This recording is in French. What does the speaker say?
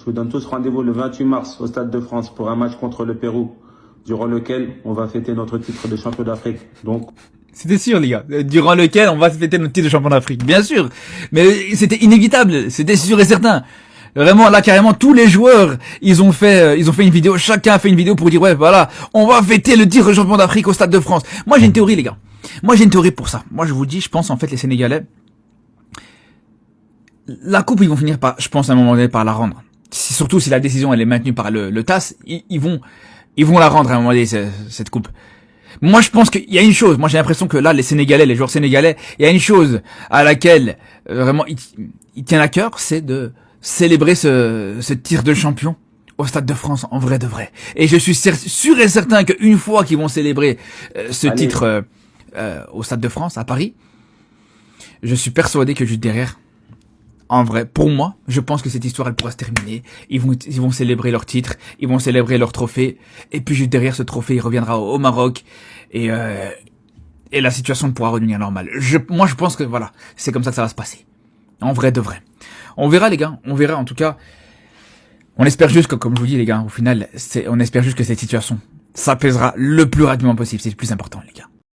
vous donne tous rendez-vous le 28 mars au Stade de France pour un match contre le Pérou, durant lequel on va fêter notre titre de champion d'Afrique. Donc, c'était sûr, les gars. Durant lequel on va fêter notre titre de champion d'Afrique. Bien sûr. Mais c'était inévitable. C'était sûr et certain. Vraiment, là, carrément, tous les joueurs, ils ont fait une vidéo. Chacun a fait une vidéo pour dire, ouais, voilà, on va fêter le titre de champion d'Afrique au Stade de France. Moi, j'ai une théorie, les gars. Moi, j'ai une théorie pour ça. Moi, je vous dis, je pense, en fait, les Sénégalais, la coupe, ils vont finir par, je pense, à un moment donné, par la rendre. Surtout si la décision, elle est maintenue par le TAS, ils vont la rendre à un moment donné, cette coupe. Moi, je pense qu'il y a une chose. Moi, j'ai l'impression que là, les Sénégalais, les joueurs sénégalais, il y a une chose à laquelle vraiment ils tiennent à cœur, c'est de célébrer ce titre de champion au Stade de France en vrai de vrai. Et je suis sûr et certain qu'une fois qu'ils vont célébrer ce titre au Stade de France à Paris, je suis persuadé que juste derrière, en vrai, pour moi, je pense que cette histoire, elle pourra se terminer. Ils vont célébrer leur titre, ils vont célébrer leur trophée, et puis juste derrière ce trophée, il reviendra au Maroc, et la situation pourra redevenir normale. Moi, je pense que voilà, c'est comme ça que ça va se passer. En vrai de vrai. On verra, les gars, on verra, en tout cas. On espère juste que, comme je vous dis, les gars, au final, on espère juste que cette situation s'apaisera le plus rapidement possible. C'est le plus important, les gars.